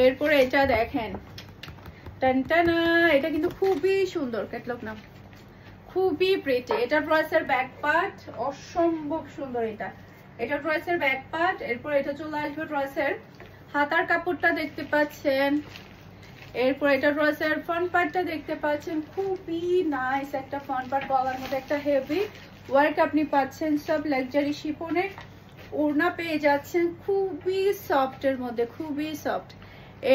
এরপরে এটা দেখেন, টানটানা, এটা কিন্তু খুবই সুন্দর ক্যাটলগ না, খুবই প্রিটি। এটা ড্রেসের ব্যাক পার্ট অসম্ভব সুন্দর। এটা ড্রেসের ব্যাক পার্ট। এরপর এটা চলে আসবে ড্রেসের হাতার কাপড়টা দেখতে পাচ্ছেন। এরপর এটা ড্রেসের ফ্রন্ট পার্টটা দেখতে পাচ্ছেন, খুবই নাইস একটা ফ্রন্ট পার্ট, গলার মধ্যে একটা হেভি ওয়ার্ক আপনি পাচ্ছেন, সব লাক্সারি শিফনের ওড়না পেয়ে যাচ্ছেন, খুবই সফটের মধ্যে, খুবই সফট।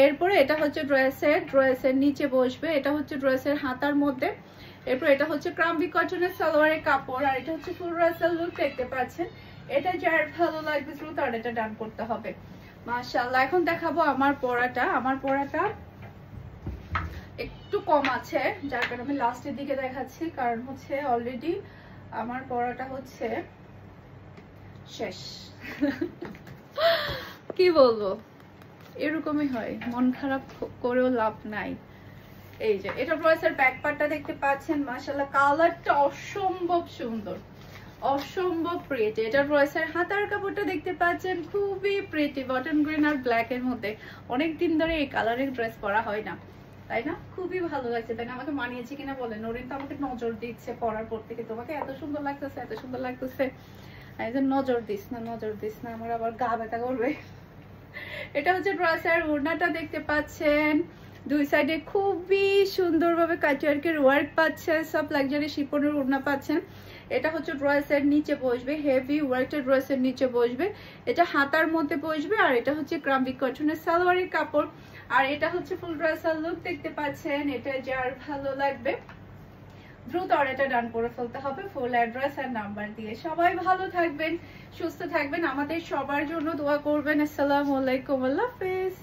এরপরে এটা হচ্ছে ড্রেসের নিচে বসবে, এটা হচ্ছে ড্রেসের হাতার মধ্যে। এরপর এটা হচ্ছে ক্রাম্বি কটনের সালোয়ারের কাপড়, আর এটা হচ্ছে ফুল ড্রেসের লুক দেখতে পাচ্ছেন। এটা যার ভালো লাগবে দ্রুত অর্ডারটা ডান করতে হবে। মাশাআল্লাহ। এখন দেখাবো আমার পরাটা একটু কম আছে, যার কারণে আমি লাস্টের দিকে দেখাচ্ছি, কারণ হচ্ছে অলরেডি আমার পরাটা হচ্ছে শেষ। কি বলবো, এরকমই হয়, মন খারাপ করেও লাভ নাই। এই যে এটা ড্রেসের ব্যাক পার্টটা দেখতে পাচ্ছেন, মাশাআল্লাহ কালারটা অসম্ভব সুন্দর, অসম্ভব প্রিটি। এটা ড্রেসের হাতার কাপড়টা দেখতে পাচ্ছেন, খুবই প্রিটি, বটন গ্রিন আর ব্ল্যাক এর মধ্যে। অনেকদিন ধরে এই কালারের ড্রেস পরা হয় না, তাই না? খুবই ভালো লাগছে, তাই না? আমাকে মানিয়েছে কিনা বলেন। নরিন তো আমাকে নজর দিচ্ছে পরার পর থেকে, তোমাকে এত সুন্দর লাগতেছে, এত সুন্দর লাগতেছে। নজর দিস না, আমার আবার গা ব্যথা করবে। এটা হচ্ছে ড্রেসের ওড়নাটা দেখতে পাচ্ছেন, দুই সাইডে খুবই সুন্দরভাবে কাটওয়ার্কের ওয়ার্ক পাচ্ছেন, সব লাক্সারি শিফনের ওড়না পাচ্ছেন। এটা হচ্ছে ড্রেসের নিচে বসবে, হেভি ওয়ার্কের ড্রেসের নিচে বসবে, এটা হাতার মধ্যে বসবে। আর এটা হচ্ছে ক্রাম্বি কটনের সালোয়ারের কাপড়, আর এটা হচ্ছে ফুল ড্রেসের লুক দেখতে পাচ্ছেন। এটা যার ভালো লাগবে দ্রুত অর্ডারটা ডান করে ফেলতে হবে ফুল অ্যাড্রেস আর নাম্বার দিয়ে। সবাই ভালো থাকবেন, সুস্থ থাকবেন, আমাদের সবার জন্য দোয়া করবেন। আসসালামু আলাইকুম, আল্লাহ হাফেজ।